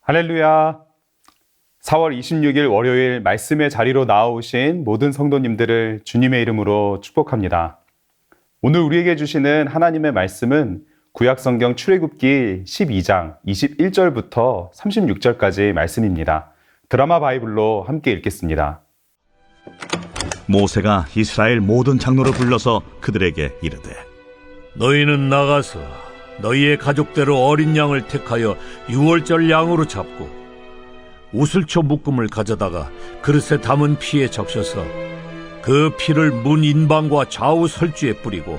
할렐루야. 4월 26일 월요일 말씀의 자리로 나아오신 모든 성도님들을 주님의 이름으로 축복합니다. 오늘 우리에게 주시는 하나님의 말씀은 구약성경 출애굽기 12장 21절부터 36절까지 말씀입니다. 드라마 바이블로 함께 읽겠습니다. 모세가 이스라엘 모든 장로를 불러서 그들에게 이르되 너희는 나가서 너희의 가족대로 어린 양을 택하여 유월절 양으로 잡고 우슬초 묶음을 가져다가 그릇에 담은 피에 적셔서 그 피를 문 인방과 좌우 설주에 뿌리고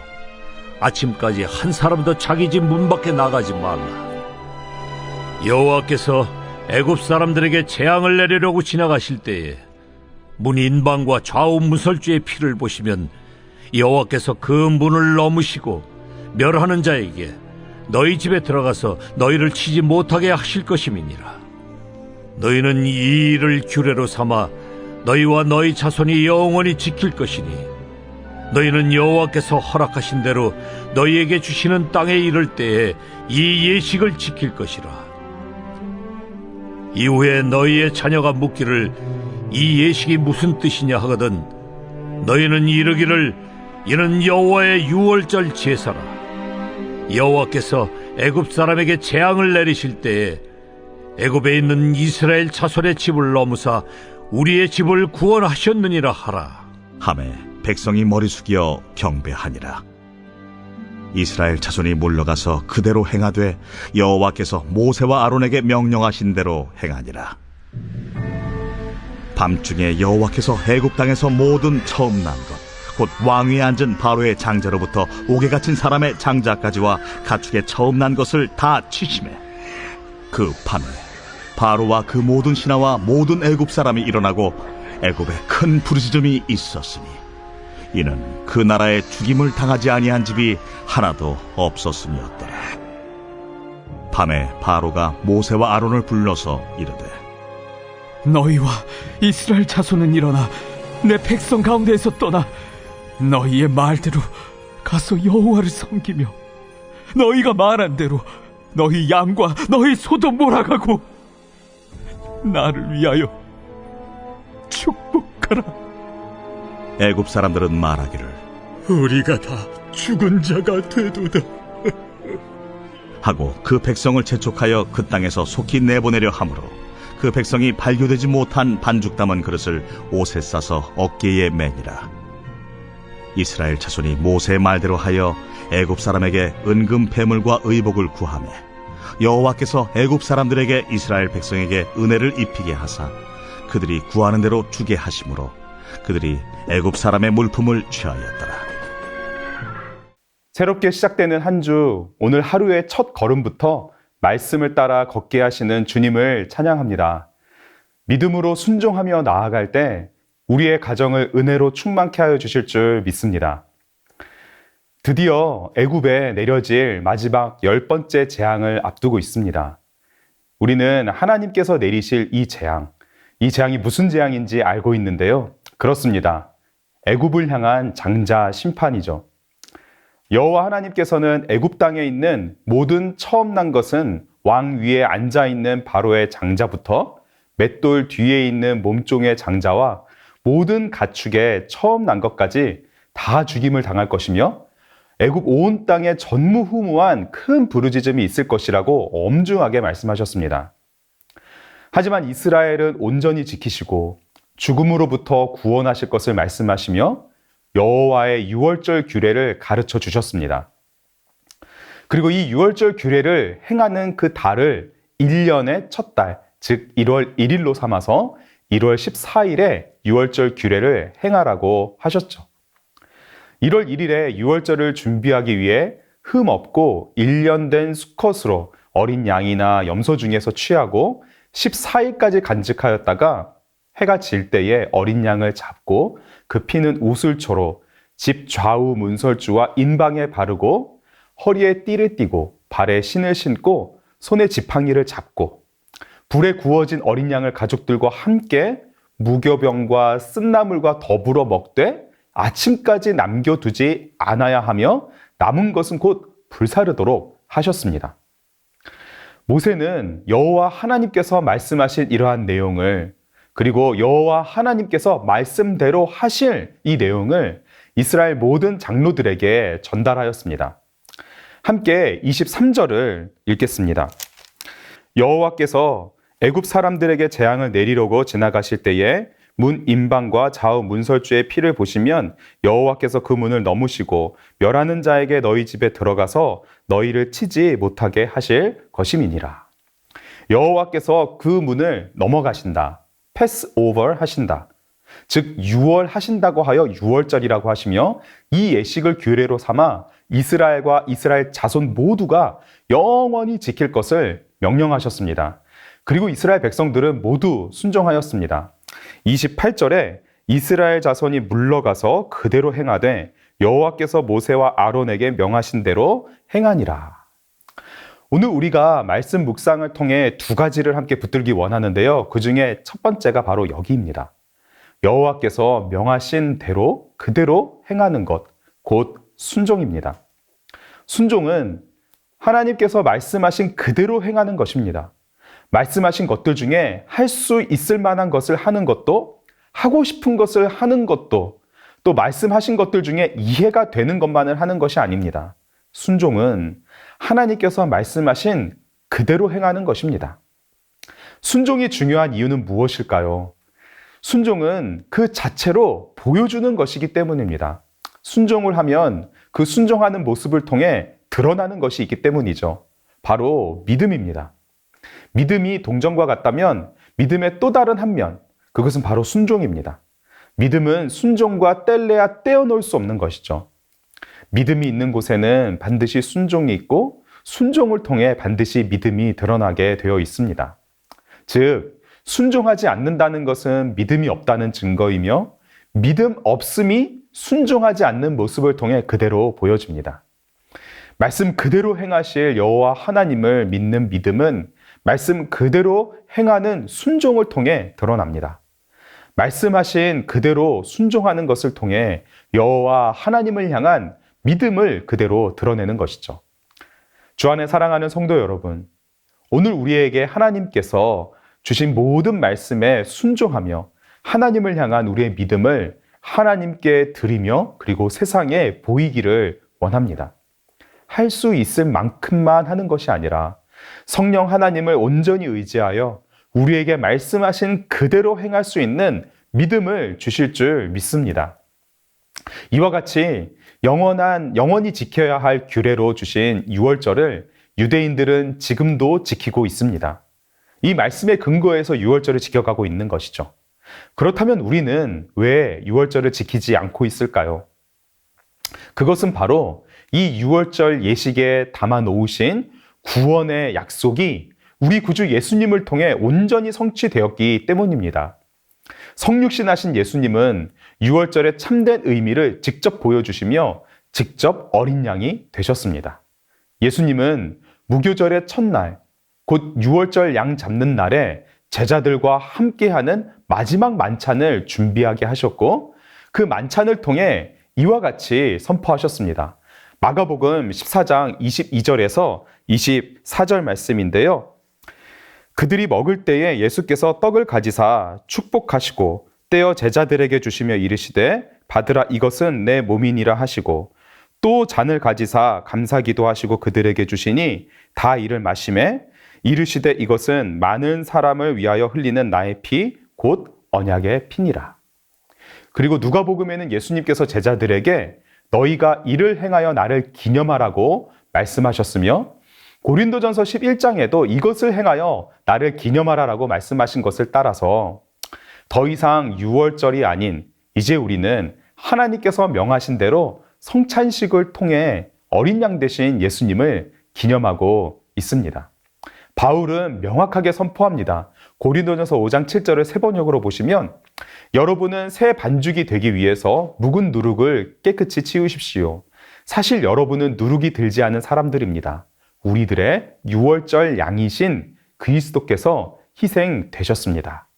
아침까지 한 사람도 자기 집 문 밖에 나가지 말라. 여호와께서 애굽 사람들에게 재앙을 내리려고 지나가실 때에 문 인방과 좌우 문설주의 피를 보시면 여호와께서 그 문을 넘으시고 멸하는 자에게 너희 집에 들어가서 너희를 치지 못하게 하실 것임이니라. 너희는 이 일을 규례로 삼아 너희와 너희 자손이 영원히 지킬 것이니 너희는 여호와께서 허락하신 대로 너희에게 주시는 땅에 이를 때에 이 예식을 지킬 것이라. 이후에 너희의 자녀가 묻기를 이 예식이 무슨 뜻이냐 하거든 너희는 이르기를 이는 여호와의 유월절 제사라. 여호와께서 애굽 사람에게 재앙을 내리실 때에 애굽에 있는 이스라엘 자손의 집을 넘으사 우리의 집을 구원하셨느니라 하라. 하매 백성이 머리 숙여 경배하니라. 이스라엘 자손이 물러가서 그대로 행하되 여호와께서 모세와 아론에게 명령하신 대로 행하니라. 밤중에 여호와께서 애굽 땅에서 모든 처음 난 것 곧 왕위에 앉은 바로의 장자로부터 옥에 갇힌 사람의 장자까지와 가축의 처음 난 것을 다 치심해 그 밤에 바로와 그 모든 신하와 모든 애굽 사람이 일어나고 애굽에 큰 부르짖음이 있었으니 이는 그 나라에 죽임을 당하지 아니한 집이 하나도 없었음이었더라. 밤에 바로가 모세와 아론을 불러서 이르되 너희와 이스라엘 자손은 일어나 내 백성 가운데에서 떠나 너희의 말대로 가서 여호와를 섬기며 너희가 말한 대로 너희 양과 너희 소도 몰아가고 나를 위하여 축복하라. 애굽 사람들은 말하기를 우리가 다 죽은 자가 되도다 하고 그 백성을 재촉하여 그 땅에서 속히 내보내려 하므로 그 백성이 발교되지 못한 반죽 담은 그릇을 옷에 싸서 어깨에 매니라. 이스라엘 자손이 모세의 말대로 하여 애굽 사람에게 은금 패물과 의복을 구하매 여호와께서 애굽 사람들에게 이스라엘 백성에게 은혜를 입히게 하사 그들이 구하는 대로 주게 하심으로 그들이 애굽 사람의 물품을 취하였더라. 새롭게 시작되는 한 주, 오늘 하루의 첫 걸음부터 말씀을 따라 걷게 하시는 주님을 찬양합니다. 믿음으로 순종하며 나아갈 때 우리의 가정을 은혜로 충만케 하여 주실 줄 믿습니다. 드디어 애굽에 내려질 마지막 10번째 재앙을 앞두고 있습니다. 우리는 하나님께서 내리실 이 재앙이 무슨 재앙인지 알고 있는데요. 그렇습니다. 애굽을 향한 장자 심판이죠. 여호와 하나님께서는 애굽 땅에 있는 모든 처음 난 것은 왕 위에 앉아 있는 바로의 장자부터 맷돌 뒤에 있는 몸종의 장자와 모든 가축의 처음 난 것까지 다 죽임을 당할 것이며 애굽 온 땅에 전무후무한 큰 부르짖음이 있을 것이라고 엄중하게 말씀하셨습니다. 하지만 이스라엘은 온전히 지키시고 죽음으로부터 구원하실 것을 말씀하시며 여호와의 유월절 규례를 가르쳐 주셨습니다. 그리고 이 유월절 규례를 행하는 그 달을 1년의 첫 달, 즉 1월 1일로 삼아서 1월 14일에 유월절 규례를 행하라고 하셨죠. 1월 1일에 유월절을 준비하기 위해 흠 없고 1년 된 수컷으로 어린 양이나 염소 중에서 취하고 14일까지 간직하였다가 해가 질 때에 어린 양을 잡고 그 피는 우슬초로 집 좌우 문설주와 인방에 바르고 허리에 띠를 띠고 발에 신을 신고 손에 지팡이를 잡고 불에 구워진 어린 양을 가족들과 함께 무교병과 쓴나물과 더불어 먹되 아침까지 남겨두지 않아야 하며 남은 것은 곧 불사르도록 하셨습니다. 모세는 여호와 하나님께서 말씀하신 이러한 내용을, 그리고 여호와 하나님께서 말씀대로 하실 이 내용을 이스라엘 모든 장로들에게 전달하였습니다. 함께 23절을 읽겠습니다. 여호와께서 애굽 사람들에게 재앙을 내리려고 지나가실 때에 문 임방과 좌우 문설주의 피를 보시면 여호와께서 그 문을 넘으시고 멸하는 자에게 너희 집에 들어가서 너희를 치지 못하게 하실 것임이니라. 여호와께서 그 문을 넘어가신다. 패스 오버 하신다. 즉 유월하신다고 하여 유월절이라고 하시며 이 예식을 규례로 삼아 이스라엘과 이스라엘 자손 모두가 영원히 지킬 것을 명령하셨습니다. 그리고 이스라엘 백성들은 모두 순종하였습니다. 28절에 이스라엘 자손이 물러가서 그대로 행하되 여호와께서 모세와 아론에게 명하신 대로 행하니라. 오늘 우리가 말씀 묵상을 통해 두 가지를 함께 붙들기 원하는데요. 그 중에 첫 번째가 바로 여기입니다. 여호와께서 명하신 대로 그대로 행하는 것, 곧 순종입니다. 순종은 하나님께서 말씀하신 그대로 행하는 것입니다. 말씀하신 것들 중에 할 수 있을 만한 것을 하는 것도, 하고 싶은 것을 하는 것도, 또 말씀하신 것들 중에 이해가 되는 것만을 하는 것이 아닙니다. 순종은 하나님께서 말씀하신 그대로 행하는 것입니다. 순종이 중요한 이유는 무엇일까요? 순종은 그 자체로 보여주는 것이기 때문입니다. 순종을 하면 그 순종하는 모습을 통해 드러나는 것이 있기 때문이죠. 바로 믿음입니다. 믿음이 동정과 같다면 믿음의 또 다른 한 면, 그것은 바로 순종입니다. 믿음은 순종과 뗄래야 떼어놓을 수 없는 것이죠. 믿음이 있는 곳에는 반드시 순종이 있고 순종을 통해 반드시 믿음이 드러나게 되어 있습니다. 즉, 순종하지 않는다는 것은 믿음이 없다는 증거이며 믿음 없음이 순종하지 않는 모습을 통해 그대로 보여집니다. 말씀 그대로 행하실 여호와 하나님을 믿는 믿음은 말씀 그대로 행하는 순종을 통해 드러납니다. 말씀하신 그대로 순종하는 것을 통해 여호와 하나님을 향한 믿음을 그대로 드러내는 것이죠. 주 안에 사랑하는 성도 여러분, 오늘 우리에게 하나님께서 주신 모든 말씀에 순종하며 하나님을 향한 우리의 믿음을 하나님께 드리며 그리고 세상에 보이기를 원합니다. 할 수 있을 만큼만 하는 것이 아니라 성령 하나님을 온전히 의지하여 우리에게 말씀하신 그대로 행할 수 있는 믿음을 주실 줄 믿습니다. 이와 같이 영원히 지켜야 할 규례로 주신 유월절을 유대인들은 지금도 지키고 있습니다. 이 말씀의 근거에서 유월절을 지켜가고 있는 것이죠. 그렇다면 우리는 왜 유월절을 지키지 않고 있을까요? 그것은 바로 이 유월절 예식에 담아 놓으신 구원의 약속이 우리 구주 예수님을 통해 온전히 성취되었기 때문입니다. 성육신하신 예수님은 유월절의 참된 의미를 직접 보여주시며 직접 어린 양이 되셨습니다. 예수님은 무교절의 첫날, 곧 유월절 양 잡는 날에 제자들과 함께하는 마지막 만찬을 준비하게 하셨고 그 만찬을 통해 이와 같이 선포하셨습니다. 마가복음 14장 22절에서 24절 말씀인데요. 그들이 먹을 때에 예수께서 떡을 가지사 축복하시고 떼어 제자들에게 주시며 이르시되 받으라 이것은 내 몸이니라 하시고 또 잔을 가지사 감사기도 하시고 그들에게 주시니 다 이를 마시매 이르시되 이것은 많은 사람을 위하여 흘리는 나의 피 곧 언약의 피니라. 그리고 누가복음에는 예수님께서 제자들에게 너희가 이를 행하여 나를 기념하라고 말씀하셨으며 고린도전서 11장에도 이것을 행하여 나를 기념하라라고 말씀하신 것을 따라서 더 이상 유월절이 아닌 이제 우리는 하나님께서 명하신 대로 성찬식을 통해 어린 양 되신 예수님을 기념하고 있습니다. 바울은 명확하게 선포합니다. 고린도전서 5장 7절을 세 번역으로 보시면 여러분은 새 반죽이 되기 위해서 묵은 누룩을 깨끗이 치우십시오. 사실 여러분은 누룩이 들지 않은 사람들입니다. 우리들의 유월절 양이신 그리스도께서 희생되셨습니다.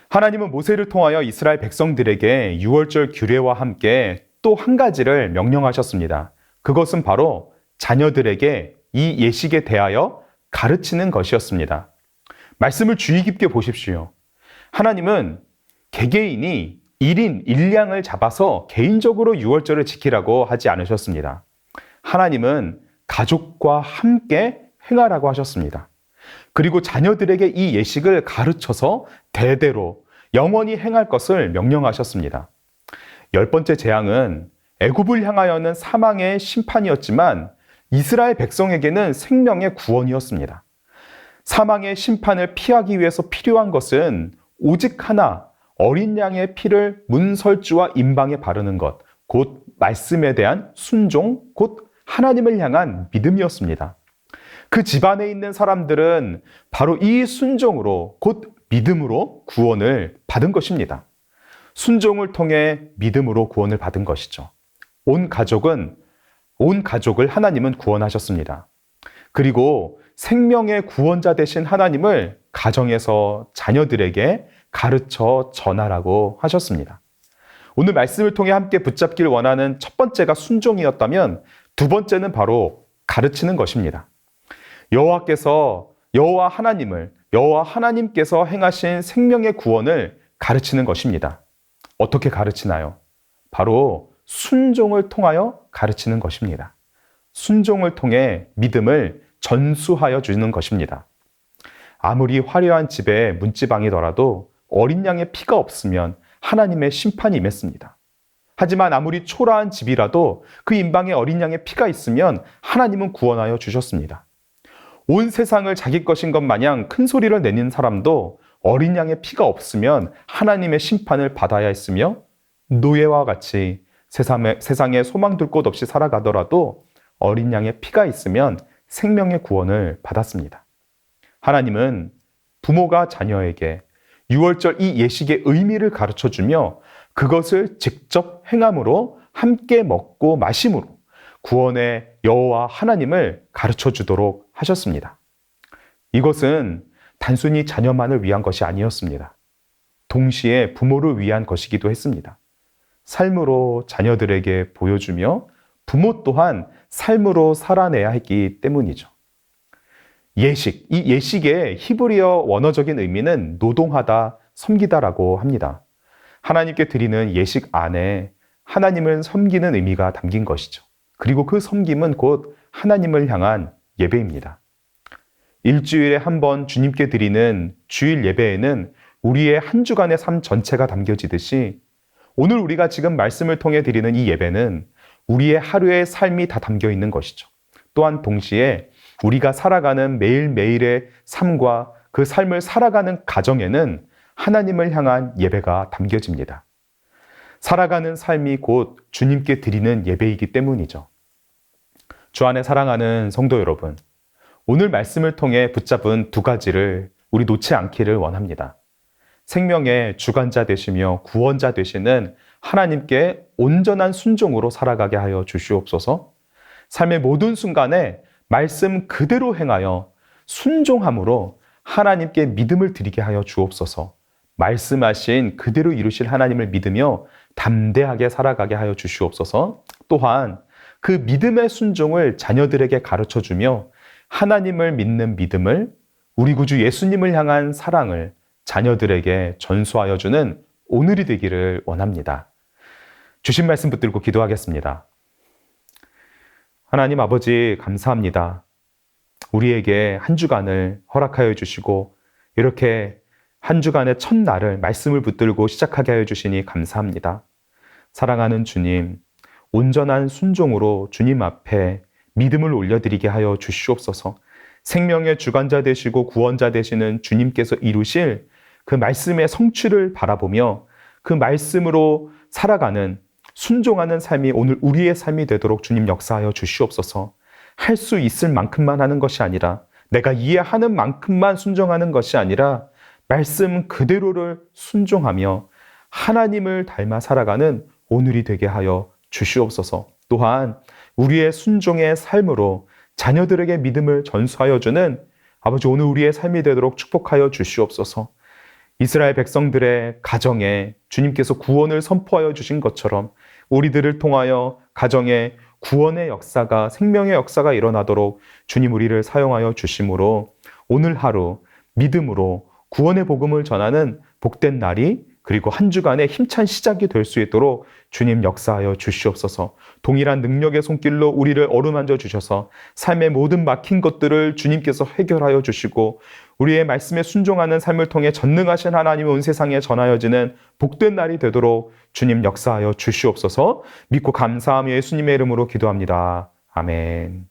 하나님은 모세를 통하여 이스라엘 백성들에게 유월절 규례와 함께 또 한 가지를 명령하셨습니다. 그것은 바로 자녀들에게 이 예식에 대하여 가르치는 것이었습니다. 말씀을 주의 깊게 보십시오. 하나님은 개개인이 1인 1량을 잡아서 개인적으로 유월절을 지키라고 하지 않으셨습니다. 하나님은 가족과 함께 행하라고 하셨습니다. 그리고 자녀들에게 이 예식을 가르쳐서 대대로 영원히 행할 것을 명령하셨습니다. 10번째 재앙은 애굽을 향하여는 사망의 심판이었지만 이스라엘 백성에게는 생명의 구원이었습니다. 사망의 심판을 피하기 위해서 필요한 것은 오직 하나, 어린 양의 피를 문설주와 임방에 바르는 것, 곧 말씀에 대한 순종, 곧 하나님을 향한 믿음이었습니다. 그 집안에 있는 사람들은 바로 이 순종으로, 곧 믿음으로 구원을 받은 것입니다. 순종을 통해 믿음으로 구원을 받은 것이죠. 온 가족을 하나님은 구원하셨습니다. 그리고 생명의 구원자 되신 하나님을 가정에서 자녀들에게 가르쳐 전하라고 하셨습니다. 오늘 말씀을 통해 함께 붙잡길 원하는 첫 번째가 순종이었다면 두 번째는 바로 가르치는 것입니다. 여호와 하나님께서 행하신 생명의 구원을 가르치는 것입니다. 어떻게 가르치나요? 바로 순종을 통하여 가르치는 것입니다. 순종을 통해 믿음을 전수하여 주는 것입니다. 아무리 화려한 집에 문지방이더라도 어린 양의 피가 없으면 하나님의 심판이 임했습니다. 하지만 아무리 초라한 집이라도 그 임방에 어린 양의 피가 있으면 하나님은 구원하여 주셨습니다. 온 세상을 자기 것인 것 마냥 큰 소리를 내는 사람도 어린 양의 피가 없으면 하나님의 심판을 받아야 했으며, 노예와 같이 세상에 소망 둘 곳 없이 살아가더라도 어린 양의 피가 있으면 생명의 구원을 받았습니다. 하나님은 부모가 자녀에게 유월절 이 예식의 의미를 가르쳐주며 그것을 직접 행함으로 함께 먹고 마심으로 구원의 여호와 하나님을 가르쳐주도록 하셨습니다. 이것은 단순히 자녀만을 위한 것이 아니었습니다. 동시에 부모를 위한 것이기도 했습니다. 삶으로 자녀들에게 보여주며 부모 또한 삶으로 살아내야 했기 때문이죠. 이 예식의 히브리어 원어적인 의미는 노동하다, 섬기다라고 합니다. 하나님께 드리는 예식 안에 하나님을 섬기는 의미가 담긴 것이죠. 그리고 그 섬김은 곧 하나님을 향한 예배입니다. 일주일에 한 번 주님께 드리는 주일 예배에는 우리의 한 주간의 삶 전체가 담겨지듯이 오늘 우리가 지금 말씀을 통해 드리는 이 예배는 우리의 하루의 삶이 다 담겨 있는 것이죠. 또한 동시에 우리가 살아가는 매일매일의 삶과 그 삶을 살아가는 가정에는 하나님을 향한 예배가 담겨집니다. 살아가는 삶이 곧 주님께 드리는 예배이기 때문이죠. 주 안에 사랑하는 성도 여러분, 오늘 말씀을 통해 붙잡은 두 가지를 우리 놓지 않기를 원합니다. 생명의 주관자 되시며 구원자 되시는 하나님께 온전한 순종으로 살아가게 하여 주시옵소서. 삶의 모든 순간에 말씀 그대로 행하여 순종함으로 하나님께 믿음을 드리게 하여 주옵소서. 말씀하신 그대로 이루실 하나님을 믿으며 담대하게 살아가게 하여 주시옵소서. 또한 그 믿음의 순종을 자녀들에게 가르쳐주며 하나님을 믿는 믿음을, 우리 구주 예수님을 향한 사랑을 자녀들에게 전수하여 주는 오늘이 되기를 원합니다. 주신 말씀 붙들고 기도하겠습니다. 하나님 아버지 감사합니다. 우리에게 한 주간을 허락하여 주시고 이렇게 한 주간의 첫날을 말씀을 붙들고 시작하게 하여 주시니 감사합니다. 사랑하는 주님, 온전한 순종으로 주님 앞에 믿음을 올려드리게 하여 주시옵소서. 생명의 주관자 되시고 구원자 되시는 주님께서 이루실 그 말씀의 성취를 바라보며 그 말씀으로 살아가는 순종하는 삶이 오늘 우리의 삶이 되도록 주님 역사하여 주시옵소서. 할 수 있을 만큼만 하는 것이 아니라, 내가 이해하는 만큼만 순종하는 것이 아니라 말씀 그대로를 순종하며 하나님을 닮아 살아가는 오늘이 되게 하여 주시옵소서. 또한 우리의 순종의 삶으로 자녀들에게 믿음을 전수하여 주는 아버지 오늘 우리의 삶이 되도록 축복하여 주시옵소서. 이스라엘 백성들의 가정에 주님께서 구원을 선포하여 주신 것처럼 우리들을 통하여 가정에 구원의 역사가, 생명의 역사가 일어나도록 주님 우리를 사용하여 주심으로 오늘 하루 믿음으로 구원의 복음을 전하는 복된 날이, 그리고 한 주간의 힘찬 시작이 될 수 있도록 주님 역사하여 주시옵소서. 동일한 능력의 손길로 우리를 어루만져 주셔서 삶의 모든 막힌 것들을 주님께서 해결하여 주시고, 우리의 말씀에 순종하는 삶을 통해 전능하신 하나님의 온 세상에 전하여지는 복된 날이 되도록 주님 역사하여 주시옵소서. 믿고 감사하며 예수님의 이름으로 기도합니다. 아멘.